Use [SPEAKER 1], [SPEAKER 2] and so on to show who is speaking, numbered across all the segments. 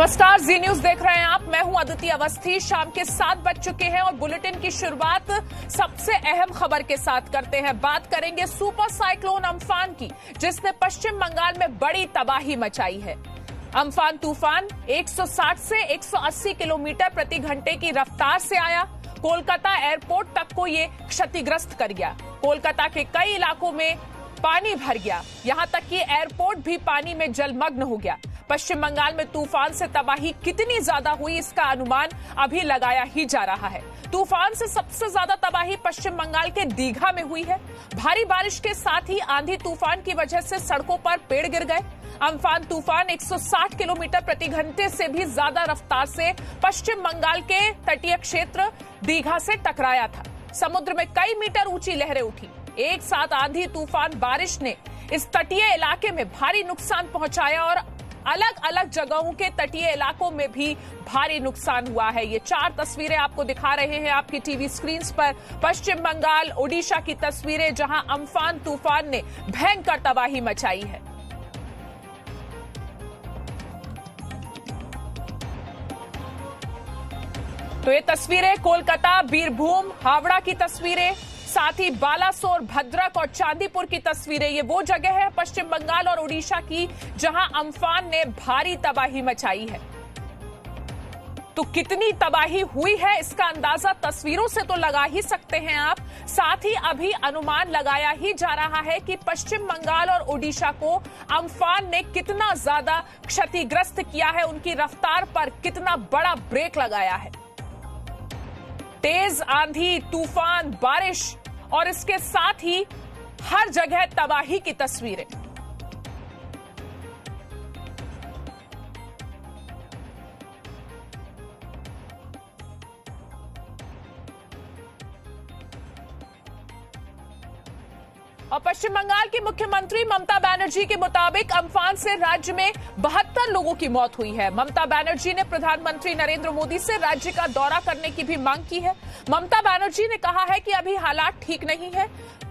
[SPEAKER 1] नमस्कार, जी न्यूज देख रहे हैं आप। मैं हूं अदिति अवस्थी। शाम के 7 बज चुके हैं और बुलेटिन की शुरुआत सबसे अहम खबर के साथ करते हैं। बात करेंगे सुपर साइक्लोन अम्फान की, जिसने पश्चिम बंगाल में बड़ी तबाही मचाई है। अम्फान तूफान 160 से 180 किलोमीटर प्रति घंटे की रफ्तार से आया। कोलकाता एयरपोर्ट तक को ये क्षतिग्रस्त कर गया। कोलकाता के कई इलाकों में पानी भर गया, यहां तक कि एयरपोर्ट भी पानी में जलमग्न हो गया। पश्चिम बंगाल में तूफान से तबाही कितनी ज्यादा हुई, इसका अनुमान अभी लगाया ही जा रहा है। तूफान से सबसे ज्यादा तबाही पश्चिम बंगाल के दीघा में हुई है। भारी बारिश के साथ ही आंधी तूफान की वजह से सड़कों पर पेड़ गिर गए। अम्फान तूफान 160 किलोमीटर प्रति घंटे से भी ज्यादा रफ्तार से पश्चिम बंगाल के तटीय क्षेत्र दीघा से टकराया था। समुद्र में कई मीटर ऊंची लहरें उठी। एक साथ आंधी तूफान बारिश ने इस तटीय इलाके में भारी नुकसान पहुंचाया और अलग अलग जगहों के तटीय इलाकों में भी भारी नुकसान हुआ है। ये 4 तस्वीरें आपको दिखा रहे हैं आपकी टीवी स्क्रीन पर। पश्चिम बंगाल, ओडिशा की तस्वीरें, जहां अम्फान तूफान ने भयंकर तबाही मचाई है। तो ये तस्वीरें कोलकाता, बीरभूम, हावड़ा की तस्वीरें, साथ ही बालासोर, भद्रक और चांदीपुर की तस्वीरें। ये वो जगह है पश्चिम बंगाल और ओडिशा की जहां अम्फान ने भारी तबाही मचाई है। तो कितनी तबाही हुई है इसका अंदाजा तस्वीरों से तो लगा ही सकते हैं आप। साथ ही अभी अनुमान लगाया ही जा रहा है कि पश्चिम बंगाल और ओडिशा को अम्फान ने कितना ज्यादा क्षतिग्रस्त किया है, उनकी रफ्तार पर कितना बड़ा ब्रेक लगाया है। तेज आंधी, तूफान, बारिश और इसके साथ ही हर जगह तबाही की तस्वीरें। और पश्चिम बंगाल की मुख्यमंत्री ममता बनर्जी के मुताबिक अम्फान से राज्य में 72 लोगों की मौत हुई है। ममता बनर्जी ने प्रधानमंत्री नरेंद्र मोदी से राज्य का दौरा करने की भी मांग की है। ममता बनर्जी ने कहा है कि अभी हालात ठीक नहीं है।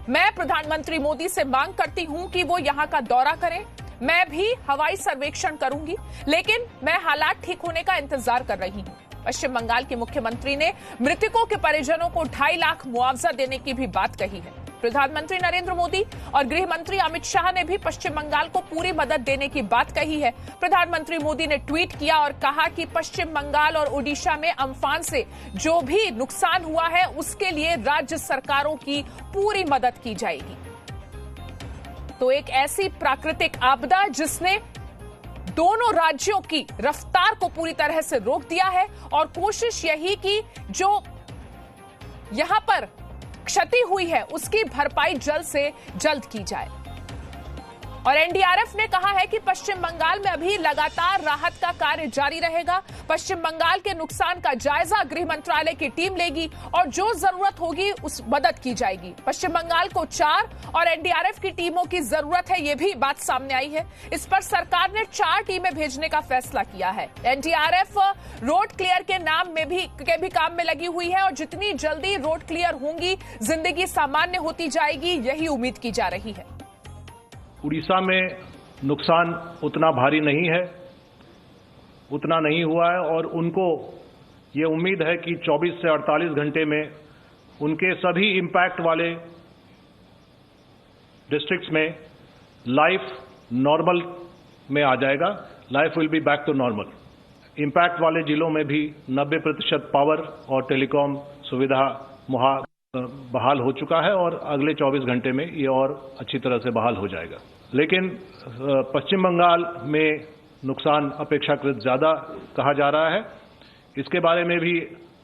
[SPEAKER 1] मैं प्रधानमंत्री मोदी से मांग करती हूं कि वो यहां का दौरा करें। मैं भी हवाई सर्वेक्षण करूंगी, लेकिन मैं हालात ठीक होने का इंतजार कर रही हूं। पश्चिम बंगाल के मुख्यमंत्री ने मृतकों के परिजनों को 2.5 लाख मुआवजा देने की भी बात कही है। प्रधानमंत्री नरेंद्र मोदी और गृह मंत्री अमित शाह ने भी पश्चिम बंगाल को पूरी मदद देने की बात कही है। प्रधानमंत्री मोदी ने ट्वीट किया और कहा कि पश्चिम बंगाल और ओडिशा में अम्फान से जो भी नुकसान हुआ है उसके लिए राज्य सरकारों की पूरी मदद की जाएगी। तो एक ऐसी प्राकृतिक आपदा जिसने दोनों राज्यों की रफ्तार को पूरी तरह से रोक दिया है और कोशिश यही की जो यहां पर क्षति हुई है उसकी भरपाई जल्द से जल्द की जाए। और एनडीआरएफ ने कहा है कि पश्चिम बंगाल में अभी लगातार राहत का कार्य जारी रहेगा। पश्चिम बंगाल के नुकसान का जायजा गृह मंत्रालय की टीम लेगी और जो जरूरत होगी उस मदद की जाएगी। पश्चिम बंगाल को 4 और एनडीआरएफ की टीमों की जरूरत है, ये भी बात सामने आई है। इस पर सरकार ने 4 टीमें भेजने का फैसला किया है। एनडीआरएफ रोड क्लियर के नाम में भी काम में लगी हुई है और जितनी जल्दी रोड क्लियर होंगी जिंदगी सामान्य होती जाएगी, यही उम्मीद की जा रही है।
[SPEAKER 2] उड़ीसा में नुकसान उतना भारी नहीं है, उतना नहीं हुआ है और उनको ये उम्मीद है कि 24 से 48 घंटे में उनके सभी इम्पैक्ट वाले डिस्ट्रिक्ट्स में लाइफ नॉर्मल में आ जाएगा। Life will be back to normal. Impact वाले जिलों में भी 90% पावर और टेलीकॉम सुविधा बहाल हो चुका है और अगले 24 घंटे में ये और अच्छी तरह से बहाल हो जाएगा। लेकिन पश्चिम बंगाल में नुकसान अपेक्षाकृत ज्यादा कहा जा रहा है। इसके बारे में भी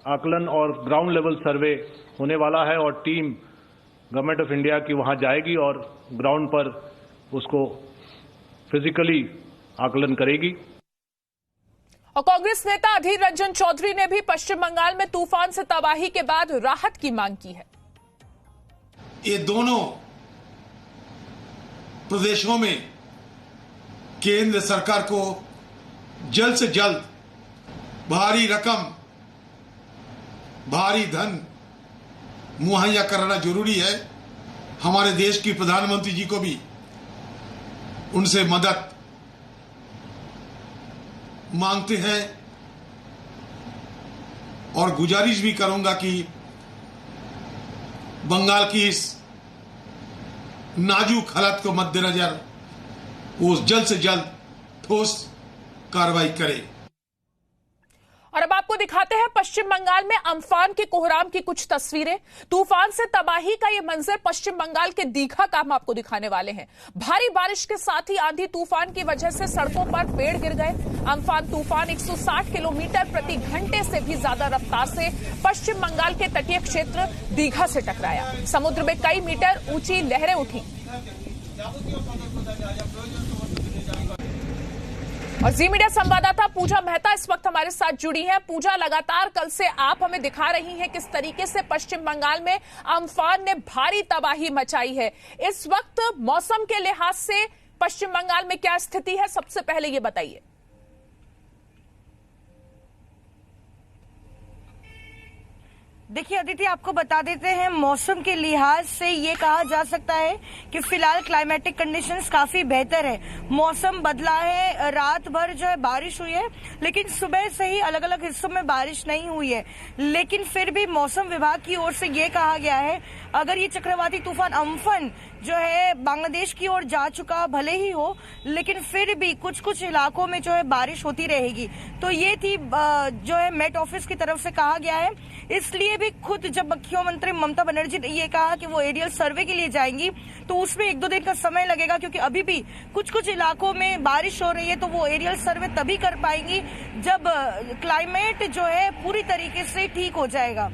[SPEAKER 2] आकलन और ग्राउंड लेवल सर्वे होने वाला है और टीम गवर्नमेंट ऑफ इंडिया की वहां जाएगी और ग्राउंड पर उसको फिजिकली आकलन करेगी।
[SPEAKER 1] और कांग्रेस नेता अधीर रंजन चौधरी ने भी पश्चिम बंगाल में तूफान से तबाही के बाद राहत की मांग की है।
[SPEAKER 3] ये दोनों प्रदेशों में केंद्र सरकार को जल्द से जल्द भारी रकम, भारी धन मुहैया कराना जरूरी है। हमारे देश की प्रधानमंत्री जी को भी उनसे मदद मांगते हैं और गुजारिश भी करूंगा कि बंगाल की इस नाजुक हालत को मद्देनजर वो जल्द से जल्द ठोस कार्रवाई करे।
[SPEAKER 1] और अब आपको दिखाते हैं पश्चिम बंगाल में अम्फान के कोहराम की कुछ तस्वीरें। तूफान से तबाही का ये मंजर पश्चिम बंगाल के दीघा का हम आपको दिखाने वाले हैं। भारी बारिश के साथ ही आंधी तूफान की वजह से सड़कों पर पेड़ गिर गए। अम्फान तूफान 160 किलोमीटर प्रति घंटे से भी ज्यादा रफ्तार से पश्चिम बंगाल के तटीय क्षेत्र दीघा से टकराया। समुद्र में कई मीटर ऊंची लहरें उठी और जी मीडिया संवाददाता पूजा मेहता इस वक्त हमारे साथ जुड़ी हैं। पूजा, लगातार कल से आप हमें दिखा रही हैं किस तरीके से पश्चिम बंगाल में अम्फान ने भारी तबाही मचाई है। इस वक्त मौसम के लिहाज से पश्चिम बंगाल में क्या स्थिति है, सबसे पहले ये बताइए।
[SPEAKER 4] देखिए अदिति, आपको बता देते हैं मौसम के लिहाज से ये कहा जा सकता है कि फिलहाल क्लाइमेटिक कंडीशंस काफी बेहतर है। मौसम बदला है, रात भर जो है बारिश हुई है, लेकिन सुबह से ही अलग अलग हिस्सों में बारिश नहीं हुई है। लेकिन फिर भी मौसम विभाग की ओर से ये कहा गया है अगर ये चक्रवाती तूफान अम्फन जो है बांग्लादेश की ओर जा चुका भले ही हो, लेकिन फिर भी कुछ कुछ इलाकों में जो है बारिश होती रहेगी। तो ये थी जो है मेट ऑफिस की तरफ से कहा गया है। इसलिए भी खुद जब मुख्यमंत्री ममता बनर्जी ने ये कहा कि वो एरियल सर्वे के लिए जाएंगी तो उसमें 1-2 दिन का समय लगेगा, क्योंकि अभी भी कुछ कुछ इलाकों में बारिश हो रही है। तो वो एरियल सर्वे तभी कर पाएंगी जब क्लाइमेट जो है पूरी तरीके से ठीक हो जाएगा।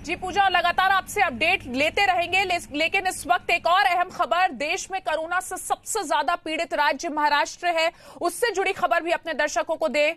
[SPEAKER 1] जी पूजा, लगातार आपसे अपडेट लेते रहेंगे, लेकिन इस वक्त एक और अहम खबर, देश में कोरोना से सबसे ज्यादा पीड़ित राज्य महाराष्ट्र है, उससे जुड़ी खबर भी अपने दर्शकों को दे।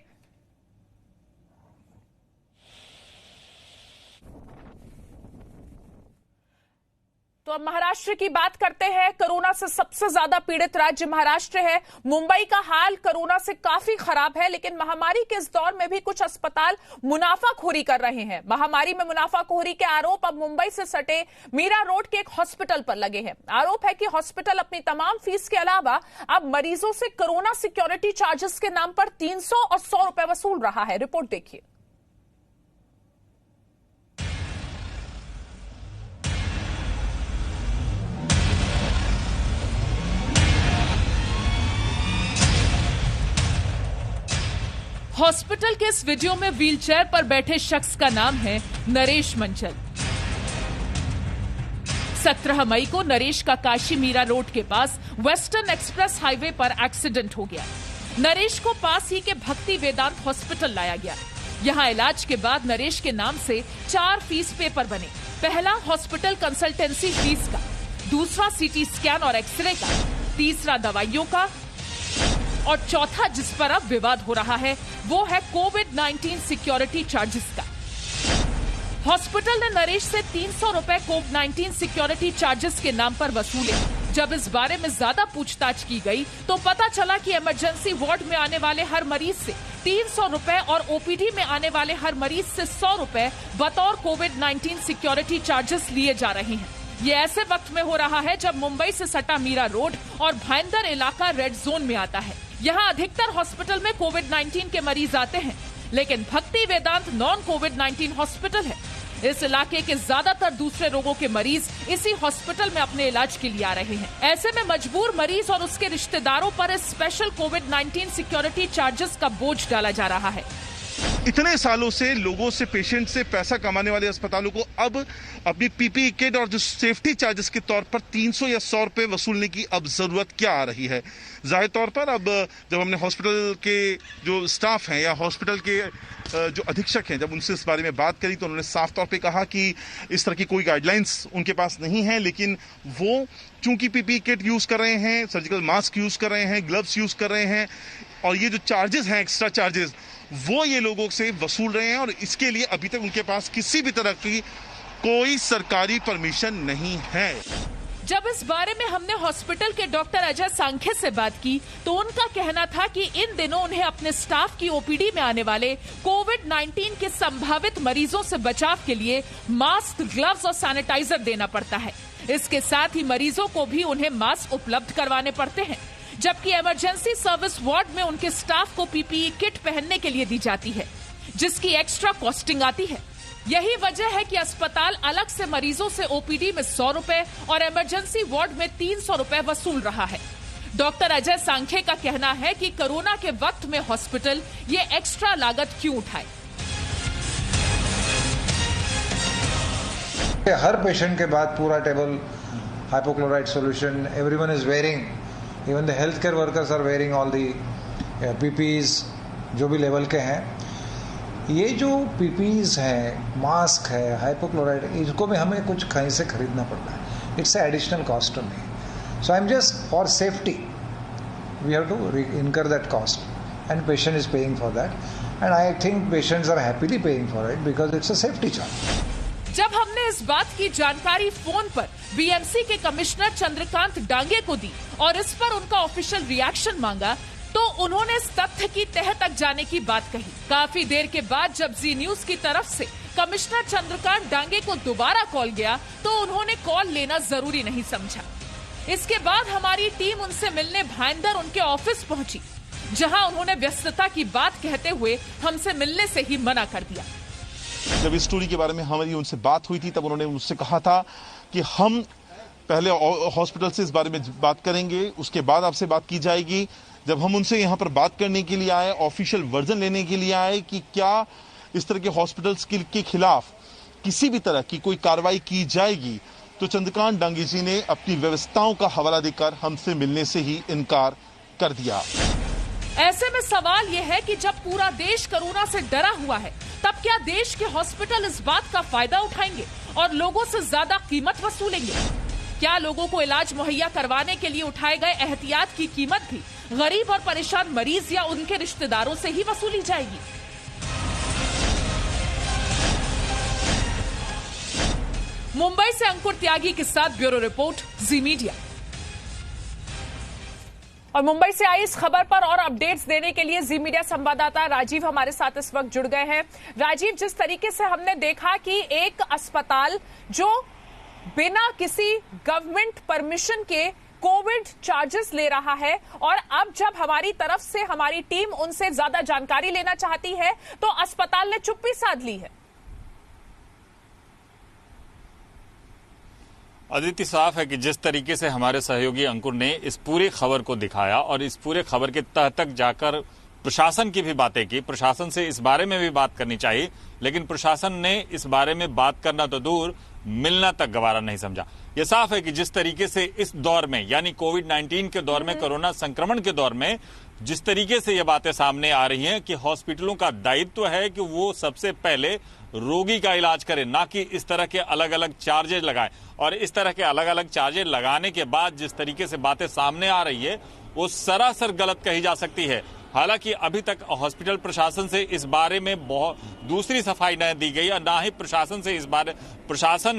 [SPEAKER 1] तो अब महाराष्ट्र की बात करते हैं। कोरोना से सबसे ज्यादा पीड़ित राज्य महाराष्ट्र है। मुंबई का हाल कोरोना से काफी खराब है, लेकिन महामारी के इस दौर में भी कुछ अस्पताल मुनाफाखोरी कर रहे हैं। महामारी में मुनाफाखोरी के आरोप अब मुंबई से सटे मीरा रोड के एक हॉस्पिटल पर लगे हैं। आरोप है कि हॉस्पिटल अपनी तमाम फीस के अलावा अब मरीजों से कोरोना सिक्योरिटी चार्जेस के नाम पर 300 और 100 रुपए वसूल रहा है। रिपोर्ट देखिए। हॉस्पिटल के इस वीडियो में व्हीलचेयर पर बैठे शख्स का नाम है नरेश मंचल। 17 मई को नरेश का काशी मीरा रोड के पास वेस्टर्न एक्सप्रेस हाईवे पर एक्सीडेंट हो गया। नरेश को पास ही के भक्ति वेदांत हॉस्पिटल लाया गया। यहां इलाज के बाद नरेश के नाम से 4 फीस पेपर बने। पहला हॉस्पिटल कंसल्टेंसी फीस का, दूसरा सीटी स्कैन और एक्सरे का, तीसरा दवाइयों का और चौथा जिस पर अब विवाद हो रहा है वो है कोविड-19 सिक्योरिटी चार्जेस का। हॉस्पिटल ने नरेश से 300 रुपए कोविड-19 सिक्योरिटी चार्जेस के नाम पर वसूले। जब इस बारे में ज्यादा पूछताछ की गई तो पता चला कि इमरजेंसी वार्ड में आने वाले हर मरीज से 300 रुपए और ओपीडी में आने वाले हर मरीज से 100 रुपए बतौर कोविड-19 सिक्योरिटी चार्जेस लिए जा रहे हैं। ये ऐसे वक्त में हो रहा है जब मुंबई से सटा मीरा रोड और भाईंदर इलाका रेड जोन में आता है। यहाँ अधिकतर हॉस्पिटल में कोविड-19 के मरीज आते हैं, लेकिन भक्ति वेदांत नॉन कोविड-19 हॉस्पिटल है। इस इलाके के ज्यादातर दूसरे रोगों के मरीज इसी हॉस्पिटल में अपने इलाज के लिए आ रहे हैं। ऐसे में मजबूर मरीज और उसके रिश्तेदारों पर इस स्पेशल कोविड-19 सिक्योरिटी चार्जेस का बोझ डाला जा रहा है।
[SPEAKER 5] इतने सालों से लोगों से, पेशेंट से पैसा कमाने वाले अस्पतालों को अब अपनी पीपीई किट और जो सेफ्टी चार्जेस के तौर पर 300 या 100 रुपए वसूलने की अब जरूरत क्या आ रही है। जाहिर तौर पर अब जब हमने हॉस्पिटल के जो स्टाफ हैं या हॉस्पिटल के जो अधीक्षक हैं, जब उनसे इस बारे में बात करी तो उन्होंने साफ तौर पे कहा कि इस तरह की कोई गाइडलाइंस उनके पास नहीं है, लेकिन वो चूंकि पीपीई किट यूज कर रहे हैं, सर्जिकल मास्क यूज कर रहे हैं, ग्लव्स यूज कर रहे हैं और ये जो चार्जेस हैं, एक्स्ट्रा चार्जेस, वो ये लोगों से वसूल रहे हैं और इसके लिए अभी तक उनके पास किसी भी तरह की कोई सरकारी परमिशन नहीं है।
[SPEAKER 1] जब इस बारे में हमने हॉस्पिटल के डॉक्टर अजय सांखे से बात की तो उनका कहना था कि इन दिनों उन्हें अपने स्टाफ की ओपीडी में आने वाले कोविड-19 के संभावित मरीजों से बचाव के लिए मास्क, ग्लव्स और सैनिटाइजर देना पड़ता है। इसके साथ ही मरीजों को भी उन्हें मास्क उपलब्ध करवाने पड़ते हैं। जबकि इमरजेंसी सर्विस वार्ड में उनके स्टाफ को पीपीई किट पहनने के लिए दी जाती है, जिसकी एक्स्ट्रा कॉस्टिंग आती है। यही वजह है कि अस्पताल अलग से मरीजों से ओपीडी में 100 रुपए और इमरजेंसी वार्ड में 300 रुपए वसूल रहा है। डॉक्टर अजय सांखे का कहना है कि कोरोना के वक्त में हॉस्पिटल ये एक्स्ट्रा लागत क्यों उठाए।
[SPEAKER 6] हर पेशेंट के बाद पूरा table hypochlorite solution everyone is wearing, even the health care workers are wearing all the PPEs जो भी लेवल के हैं। ये जो पीपीईज है, मास्क है, हाइपोक्लोराइड, इसको भी हमें कुछ कहीं से खरीदना पड़ता है। It's additional cost to me, so I am just for safety we have to incur that cost and patient is paying for that and I think patients are happily paying for it because it's a safety charge.
[SPEAKER 1] जब हमने इस बात की जानकारी phone पर BMC के commissioner Chandrakant Dange को दी और इस पर उनका ऑफिशियल रिएक्शन मांगा, तो उन्होंने इस तथ्य की तह तक जाने की बात कही। काफी देर के बाद जब जी न्यूज की तरफ से कमिश्नर चंद्रकांत डांगे को दोबारा कॉल गया, तो उन्होंने कॉल लेना जरूरी नहीं समझा। इसके बाद हमारी टीम उनसे मिलने भाईंदर उनके ऑफिस पहुंची, जहां उन्होंने व्यस्तता की बात कहते हुए हमसे मिलने से ही मना कर दिया।
[SPEAKER 5] जब इस स्टोरी के बारे में हमारी उनसे बात हुई थी, तब उन्होंने मुझसे कहा था कि हम पहले हॉस्पिटल से इस बारे में बात करेंगे, उसके बाद आपसे बात की जाएगी। जब हम उनसे यहाँ पर बात करने के लिए आए, ऑफिशियल वर्जन लेने के लिए आए कि क्या इस तरह के हॉस्पिटल्स के खिलाफ किसी भी तरह की कोई कार्रवाई की जाएगी, तो चंद्रकांत डांगे जी ने अपनी व्यवस्थाओं का हवाला देकर हमसे मिलने से ही इनकार कर दिया।
[SPEAKER 1] ऐसे में सवाल यह है कि जब पूरा देश कोरोना से डरा हुआ है, तब क्या देश के हॉस्पिटल इस बात का फायदा उठाएंगे और लोगों से ज्यादा कीमत वसूलेंगे? क्या लोगों को इलाज मुहैया करवाने के लिए उठाए गए एहतियात की कीमत भी गरीब और परेशान मरीज या उनके रिश्तेदारों से ही वसूली जाएगी? मुंबई से अंकुर त्यागी के साथ ब्यूरो रिपोर्ट, जी मीडिया। और मुंबई से आई इस खबर पर और अपडेट्स देने के लिए जी मीडिया संवाददाता राजीव हमारे साथ इस वक्त जुड़ गए हैं। राजीव, जिस तरीके से हमने देखा कि एक अस्पताल जो बिना किसी गवर्नमेंट परमिशन के कोविड चार्जेस ले रहा है, और अब जब हमारी तरफ से हमारी टीम उनसे ज्यादा जानकारी लेना चाहती है, तो अस्पताल ने चुप्पी साध ली है।
[SPEAKER 7] अदिति, साफ है कि जिस तरीके से हमारे सहयोगी अंकुर ने इस पूरी खबर को दिखाया और इस पूरे खबर के तह तक जाकर प्रशासन की भी बातें की, प्रशासन से इस बारे में भी बात करनी चाहिए, लेकिन प्रशासन ने इस बारे में बात करना तो दूर, मिलना तक गवारा नहीं समझा। यह साफ है कि जिस तरीके से इस दौर में, यानी कोविड-19 के दौर में, कोरोना संक्रमण के दौर में जिस तरीके से ये बातें सामने आ रही हैं कि हॉस्पिटलों का दायित्व है कि वो सबसे पहले रोगी का इलाज करें, ना कि इस तरह के अलग अलग चार्जेज लगाएं। और इस तरह के अलग अलग चार्जेज लगाने के बाद जिस तरीके से बातें सामने आ रही है, वो सरासर गलत कही जा सकती है। हालांकि अभी तक हॉस्पिटल प्रशासन से इस बारे में बहुत दूसरी सफाई न दी गई और ना ही प्रशासन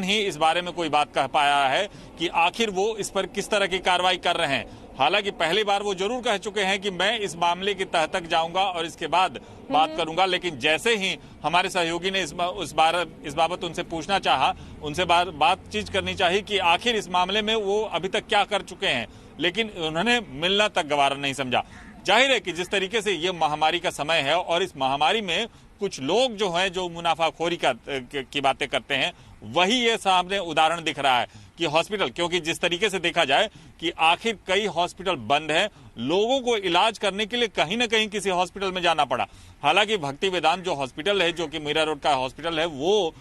[SPEAKER 7] ही इस बारे में कोई बात कह पाया है कि आखिर वो इस पर किस तरह की कार्रवाई कर रहे हैं। हालांकि पहली बार वो जरूर कह चुके हैं कि मैं इस मामले के तह तक जाऊंगा और इसके बाद बात करूंगा, लेकिन जैसे ही हमारे सहयोगी ने इस बाबत उनसे पूछना चाहा, उनसे बातचीत करनी चाहिए कि आखिर इस मामले में वो अभी तक क्या कर चुके हैं, लेकिन उन्होंने मिलना तक गवारा नहीं समझा। जाहिर है कि जिस तरीके से ये महामारी का समय है और इस महामारी में कुछ लोग जो हैं जो मुनाफाखोरी की बातें करते हैं, वही ये सामने उदाहरण दिख रहा है कि हॉस्पिटल, क्योंकि जिस तरीके से देखा जाए कि आखिर कई हॉस्पिटल बंद हैं, लोगों को इलाज करने के लिए कहीं ना कहीं किसी हॉस्पिटल में जाना पड़ा। हालांकि भक्ति वेदांत जो हॉस्पिटल है, जो कि मीरा रोड का हॉस्पिटल है, वो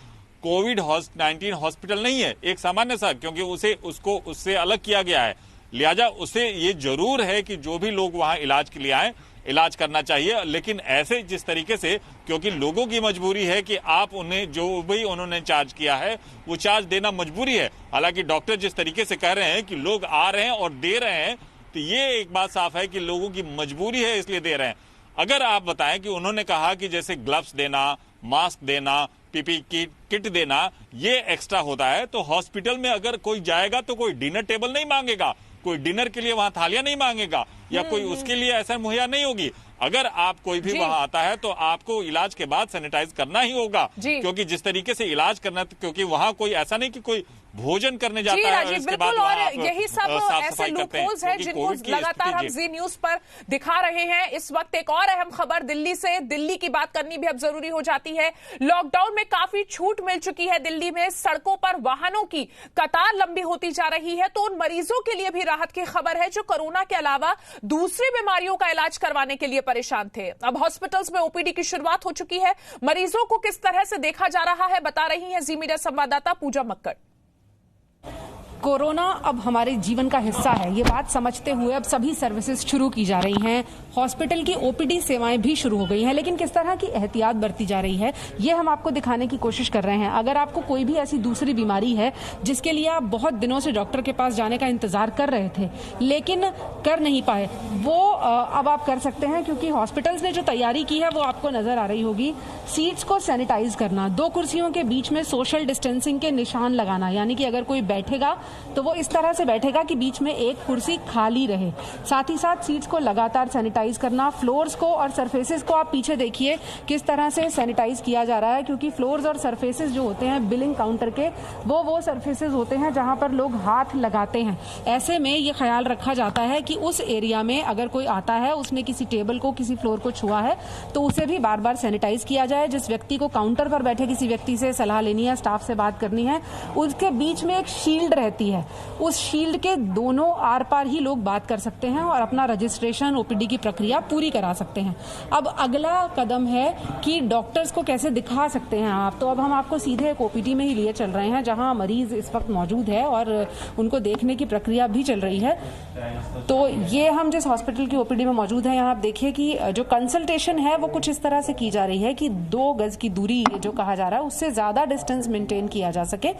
[SPEAKER 7] कोविड-19 हॉस्पिटल नहीं है, एक सामान्य सा, क्योंकि उससे अलग किया गया है। लिहाजा उसे ये जरूर है कि जो भी लोग वहां इलाज के लिए आए, इलाज करना चाहिए, लेकिन ऐसे जिस तरीके से, क्योंकि लोगों की मजबूरी है कि आप उन्हें जो भी उन्होंने चार्ज किया है वो चार्ज देना मजबूरी है। हालांकि डॉक्टर जिस तरीके से कह रहे हैं कि लोग आ रहे हैं और दे रहे हैं, तो ये एक बात साफ है कि लोगों की मजबूरी है, इसलिए दे रहे हैं। अगर आप बताएं कि उन्होंने कहा कि जैसे ग्लव्स देना, मास्क देना, पीपी किट देना, ये एक्स्ट्रा होता है, तो हॉस्पिटल में अगर कोई जाएगा तो कोई डिनर टेबल नहीं मांगेगा, कोई डिनर के लिए वहां थालियां नहीं मांगेगा, या कोई उसके लिए ऐसा मुहैया नहीं होगी। अगर आप कोई भी वहां आता है तो आपको इलाज के बाद सैनिटाइज करना ही होगा, क्योंकि जिस तरीके से इलाज करना, क्योंकि वहां कोई ऐसा नहीं कि कोई भोजन करने जाता है और इसके बाद
[SPEAKER 1] और यही सब ऐसे लूपहोल्स हैं जिनको लगातार हम जी न्यूज पर दिखा रहे हैं। इस वक्त एक और अहम खबर दिल्ली से, दिल्ली की बात करनी भी अब जरूरी हो जाती है। लॉकडाउन में काफी छूट मिल चुकी है दिल्ली में, सड़कों पर वाहनों की कतार लंबी होती जा रही है, तो उन मरीजों के लिए भी राहत की खबर है जो कोरोना के अलावा दूसरी बीमारियों का इलाज करवाने के लिए परेशान थे। अब हॉस्पिटल्स में ओपीडी की शुरुआत हो चुकी है। मरीजों को किस तरह से देखा जा रहा है बता रही है जी मीडिया संवाददाता पूजा मक्कड़।
[SPEAKER 8] कोरोना अब हमारे जीवन का हिस्सा है, ये बात समझते हुए अब सभी सर्विसेज शुरू की जा रही हैं। हॉस्पिटल की ओपीडी सेवाएं भी शुरू हो गई हैं, लेकिन किस तरह की एहतियात बरती जा रही है ये हम आपको दिखाने की कोशिश कर रहे हैं। अगर आपको कोई भी ऐसी दूसरी बीमारी है जिसके लिए आप बहुत दिनों से डॉक्टर के पास जाने का इंतजार कर रहे थे लेकिन कर नहीं पाए, वो अब आप कर सकते हैं, क्योंकि हॉस्पिटल्स ने जो तैयारी की है वो आपको नजर आ रही होगी। सीट्स को सैनिटाइज करना, 2 कुर्सियों के बीच में सोशल डिस्टेंसिंग के निशान लगाना, यानी कि अगर कोई बैठेगा तो वो इस तरह से बैठेगा कि बीच में एक कुर्सी खाली रहे। साथ ही साथ सीट्स को लगातार सैनिटाइज करना, फ्लोर्स को और सरफेसेस को आप पीछे देखिए किस तरह से सैनिटाइज किया जा रहा है, क्योंकि फ्लोर्स और सरफेसेस जो होते हैं बिलिंग काउंटर के, वो सरफेसेस होते हैं जहां पर लोग हाथ लगाते हैं। ऐसे में ये ख्याल रखा जाता है कि उस एरिया में अगर कोई आता है, उसने किसी टेबल को, किसी फ्लोर को छुआ है, तो उसे भी बार बार सैनिटाइज किया जाए। जिस व्यक्ति को काउंटर पर बैठे किसी व्यक्ति से सलाह लेनी है, स्टाफ से बात करनी है, उसके बीच में एक शील्ड रहती है, उस शील्ड के दोनों आर पार ही लोग बात कर सकते हैं और अपना रजिस्ट्रेशन, ओपीडी की प्रक्रिया पूरी करा सकते हैं। अब अगला कदम है कि डॉक्टर्स को कैसे दिखा सकते हैं आप, तो अब हम आपको सीधे एक ओपीडी में ही लिए चल रहे हैं जहां मरीज इस वक्त मौजूद है और उनको देखने की प्रक्रिया भी चल रही है। तो ये हम जिस हॉस्पिटल की ओपीडी में मौजूद है, यहाँ आप देखिए कि जो कंसल्टेशन है वो कुछ इस तरह से की जा रही है कि 2 गज की दूरी जो कहा जा रहा है उससे ज्यादा डिस्टेंस मेंटेन किया जा सके।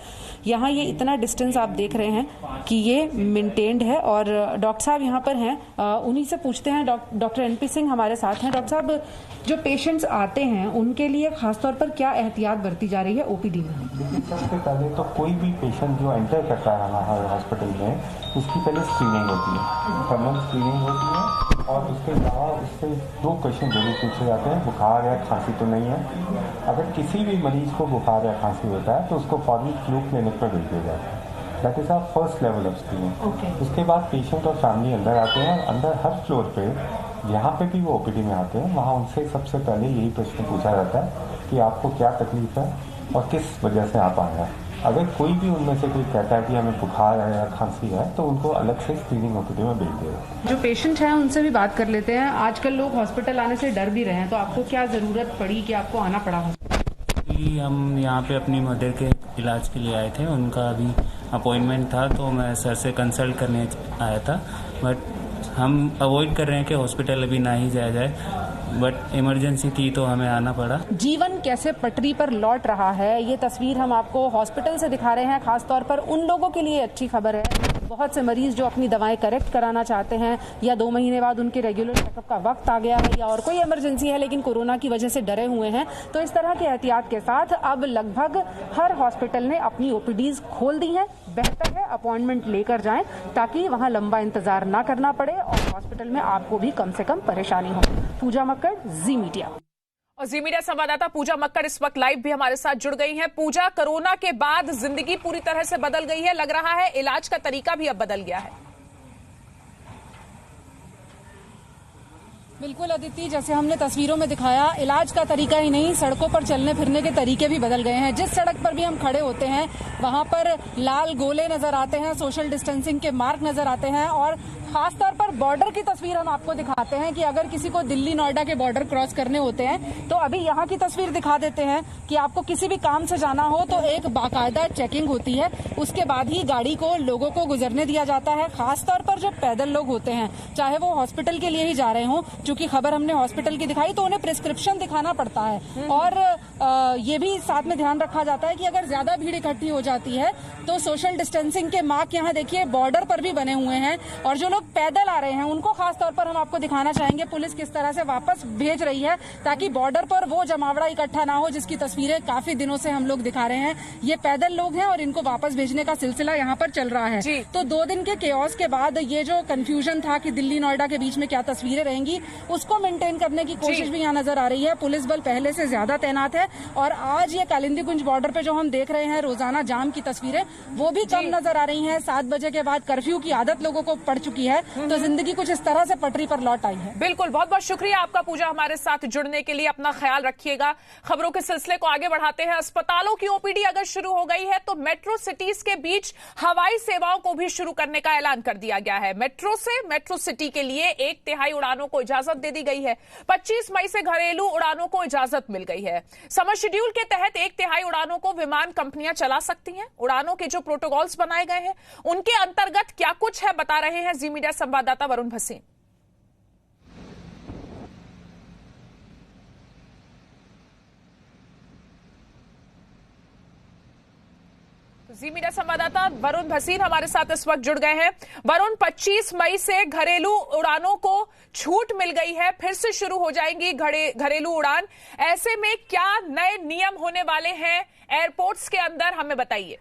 [SPEAKER 8] यहाँ ये इतना डिस्टेंस आप देख रहे हैं कि ये मेंटेन्ड है और डॉक्टर साहब यहाँ पर हैं, उन्हीं से पूछते हैं। डॉक्टर एनपी सिंह हमारे साथ हैं। डॉक्टर साहब, जो पेशेंट्स आते हैं उनके लिए खासतौर पर क्या एहतियात बरती जा रही है ओपीडी में?
[SPEAKER 9] देखिए, सबसे पहले तो कोई भी पेशेंट जो एंटर करता है हमारे हॉस्पिटल में, उसकी पहले स्क्रीनिंग होती है, थर्मल स्क्रीनिंग होती है और उसके अलावा उससे 2 क्वेश्चन जरूर पूछे जाते हैं, बुखार या खांसी तो नहीं है। अगर किसी भी मरीज को बुखार या खांसी होता है तो उसको फौरन फ्लू क्लिनिक पर भेज दिया जाता है। That is our first level of screening. उसके बाद पेशेंट और फैमिली अंदर आते हैं। अंदर हर फ्लोर पे जहाँ पे भी वो ओपीडी में आते हैं वहाँ उनसे सबसे पहले यही प्रश्न पूछा जाता है कि आपको क्या तकलीफ है और किस वजह से आप आए हैं। अगर कोई भी उनमें से कोई कहता है कि हमें बुखार है या खांसी है तो उनको अलग से स्क्रीनिंग ओपीडी में भेज देगा।
[SPEAKER 8] जो पेशेंट हैं उनसे भी बात कर लेते हैं। आजकल लोग हॉस्पिटल आने से डर भी रहे हैं, तो आपको क्या जरूरत पड़ी कि आपको आना पड़ा?
[SPEAKER 10] हम यहाँ पे अपनी मदर के इलाज के लिए आए थे, उनका अभी अपॉइंटमेंट था तो मैं सर से कंसल्ट करने आया था, बट हम अवॉइड कर रहे हैं कि हॉस्पिटल अभी ना ही जाया जाए, बट इमरजेंसी थी तो हमें आना पड़ा।
[SPEAKER 8] जीवन कैसे पटरी पर लौट रहा है ये तस्वीर हम आपको हॉस्पिटल से दिखा रहे हैं। खासतौर पर उन लोगों के लिए अच्छी खबर है, बहुत से मरीज जो अपनी दवाएं करेक्ट कराना चाहते हैं या 2 महीने बाद उनके रेगुलर चेकअप का वक्त आ गया है या और कोई इमरजेंसी है लेकिन कोरोना की वजह से डरे हुए हैं, तो इस तरह के एहतियात के साथ अब लगभग हर हॉस्पिटल ने अपनी ओपीडीज खोल दी हैं। बेहतर है अपॉइंटमेंट लेकर जाएं ताकि वहां लंबा इंतजार ना करना पड़े और हॉस्पिटल में आपको भी कम से कम परेशानी हो। पूजा मक्कड़, जी मीडिया।
[SPEAKER 1] और जी मीडिया संवाददाता पूजा मक्कड़ इस वक्त लाइव भी हमारे साथ जुड़ गई हैं। पूजा, कोरोना के बाद जिंदगी पूरी तरह से बदल गई है, लग रहा है इलाज का तरीका भी अब बदल गया है।
[SPEAKER 8] बिल्कुल अदिति, जैसे हमने तस्वीरों में दिखाया, इलाज का तरीका ही नहीं, सड़कों पर चलने फिरने के तरीके भी बदल गए हैं। जिस सड़क पर भी हम खड़े होते हैं वहां पर लाल गोले नजर आते हैं, सोशल डिस्टेंसिंग के मार्क नजर आते हैं और खासतौर पर बॉर्डर की तस्वीर हम आपको दिखाते हैं कि अगर किसी को दिल्ली नोएडा के बॉर्डर क्रॉस करने होते हैं तो अभी यहाँ की तस्वीर दिखा देते हैं कि आपको किसी भी काम से जाना हो तो एक बाकायदा चेकिंग होती है, उसके बाद ही गाड़ी को, लोगों को गुजरने दिया जाता है। खासतौर पर जो पैदल लोग होते हैं, चाहे वो हॉस्पिटल के लिए ही जा रहे हों, चूंकि खबर हमने हॉस्पिटल की दिखाई तो उन्हें प्रिस्क्रिप्शन दिखाना पड़ता है और ये भी साथ में ध्यान रखा जाता है कि अगर ज्यादा भीड़ इकट्ठी हो जाती है तो सोशल डिस्टेंसिंग के मार्क यहाँ देखिए बॉर्डर पर भी बने हुए हैं और जो लोग पैदल आ रहे हैं उनको खास तौर पर हम आपको दिखाना चाहेंगे पुलिस किस तरह से वापस भेज रही है ताकि बॉर्डर पर वो जमावड़ा इकट्ठा ना हो जिसकी तस्वीरें काफी दिनों से हम लोग दिखा रहे हैं। ये पैदल लोग हैं और इनको वापस भेजने का सिलसिला यहाँ पर चल रहा है। तो 2 दिन के केओस के बाद ये जो कंफ्यूजन था कि दिल्ली नोएडा के बीच में क्या तस्वीरें रहेंगी उसको मेंटेन करने की कोशिश भी यहाँ नजर आ रही है। पुलिस बल पहले से ज्यादा तैनात है और आज ये कालिंदीकुंज बॉर्डर पे जो हम देख रहे हैं रोजाना जाम की तस्वीरें वो भी कम नजर आ रही हैं। 7 बजे के बाद कर्फ्यू की आदत लोगों को पड़ चुकी है तो जिंदगी कुछ इस तरह से पटरी पर लौट आई है।
[SPEAKER 1] बिल्कुल, बहुत बहुत शुक्रिया आपका पूजा हमारे साथ जुड़ने के लिए। अपना ख्याल रखिएगा। खबरों के सिलसिले को आगे बढ़ाते हैं। अस्पतालों की ओपीडी अगर शुरू हो गई है तो मेट्रो सिटीज के बीच हवाई सेवाओं को भी शुरू करने का ऐलान कर दिया गया है। मेट्रो से मेट्रो सिटी के लिए 1/3 उड़ानों को इजाजत दे दी गई है। 25 मई से घरेलू उड़ानों को इजाजत मिल गई है। समर शेड्यूल के तहत 1/3 उड़ानों को विमान कंपनियां चला सकती हैं। उड़ानों के जो प्रोटोकॉल्स बनाए गए हैं उनके अंतर्गत क्या कुछ है बता रहे हैं जी मीडिया संवाददाता वरुण भसीन। जी मीडिया संवाददाता वरुण भसीन हमारे साथ इस वक्त जुड़ गए हैं। वरुण, 25 मई से घरेलू उड़ानों को छूट मिल गई है, फिर से शुरू हो जाएंगी घरेलू उड़ान। ऐसे में क्या नए नियम होने वाले हैं एयरपोर्ट्स के अंदर, हमें बताइए।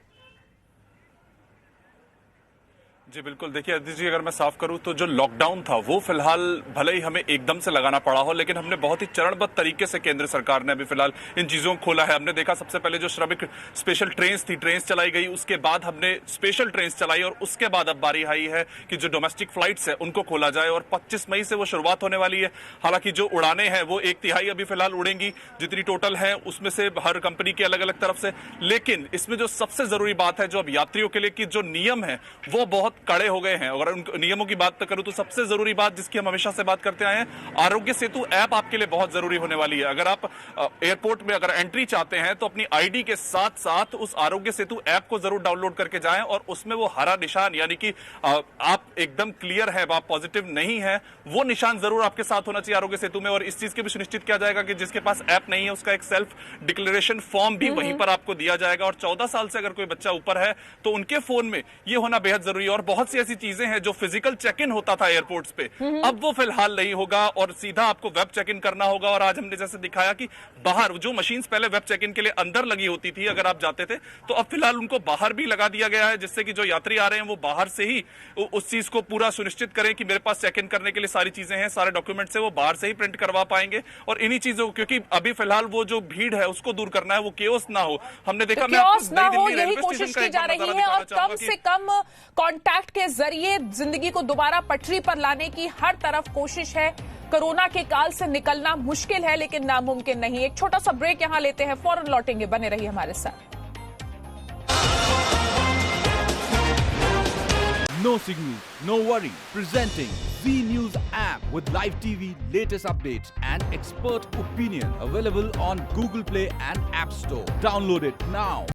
[SPEAKER 11] जी बिल्कुल, देखिए अदिति जी, अगर मैं साफ करूं तो जो लॉकडाउन था वो फिलहाल भले ही हमें एकदम से लगाना पड़ा हो, लेकिन हमने बहुत ही चरणबद्ध तरीके से केंद्र सरकार ने अभी फिलहाल इन चीजों को खोला है। हमने देखा सबसे पहले जो श्रमिक स्पेशल ट्रेन थी, ट्रेन चलाई गई, उसके बाद हमने स्पेशल ट्रेन चलाई और उसके बाद अब बारी आई है कि जो डोमेस्टिक फ्लाइट्स है उनको खोला जाए और 25 मई से वो शुरुआत होने वाली है। हालांकि जो उड़ानें हैं वो 1/3 अभी फिलहाल उड़ेंगी जितनी टोटल है उसमें से हर कंपनी की अलग अलग तरफ से। लेकिन इसमें जो सबसे जरूरी बात है जो अब यात्रियों के लिए कि जो नियम है वो बहुत कड़े हो गए हैं। अगर उन नियमों की बात करूं तो सबसे जरूरी बात जिसकी हम हमेशा से बात करते आए हैं, आरोग्य सेतु ऐप आपके लिए बहुत जरूरी होने वाली है। अगर आप एयरपोर्ट में अगर एंट्री चाहते हैं तो अपनी आईडी के साथ साथ उस आरोग्य सेतु ऐप को जरूर डाउनलोड करके जाएं और उसमें वो हरा निशान यानी कि आप एकदम क्लियर है, आप पॉजिटिव नहीं है, वो निशान जरूर आपके साथ होना चाहिए आरोग्य सेतु में। और इस चीज के भी सुनिश्चित किया जाएगा कि जिसके पास ऐप नहीं है उसका एक सेल्फ डिक्लेरेशन फॉर्म भी वहीं पर आपको दिया जाएगा। और 14 साल से अगर कोई बच्चा ऊपर है तो उनके फोन में ये होना बेहद जरूरी है। और बहुत सी ऐसी चीजें हैं जो फिजिकल चेक इन होता था एयरपोर्ट्स पे, अब वो फिलहाल नहीं होगा और सीधा आपको वेब चेक इन करना होगा। और आज हमने जैसे दिखाया कि बाहर जो मशीन्स पहले वेब चेक इन के लिए अंदर लगी होती थी, अगर आप जाते थे तो अब फिलहाल उनको बाहर भी लगा दिया गया है, जिससे कि जो यात्री आ रहे हैं वो बाहर से ही उस चीज को पूरा सुनिश्चित करें कि मेरे पास चेक इन करने के लिए सारी चीजें हैं, सारे डॉक्यूमेंट्स है वो बाहर से ही प्रिंट करवा पाएंगे। और इन्हीं चीजों, क्योंकि अभी फिलहाल वो जो भीड़ है उसको दूर करना है, वो केओस ना हो। हमने देखा
[SPEAKER 1] यही कोशिश की जा रही है और कम से कम कॉन्टैक्ट के जरिए जिंदगी को दोबारा पटरी पर लाने की हर तरफ कोशिश है। कोरोना के काल से निकलना मुश्किल है लेकिन नामुमकिन नहीं। एक छोटा सा ब्रेक यहां लेते हैं, फौरन लौटेंगे, बने रहिए हमारे साथ।
[SPEAKER 12] No signal, no worry. Presenting Z News app with live TV, latest updates and expert opinion. Available on Google Play and App Store. Download it now.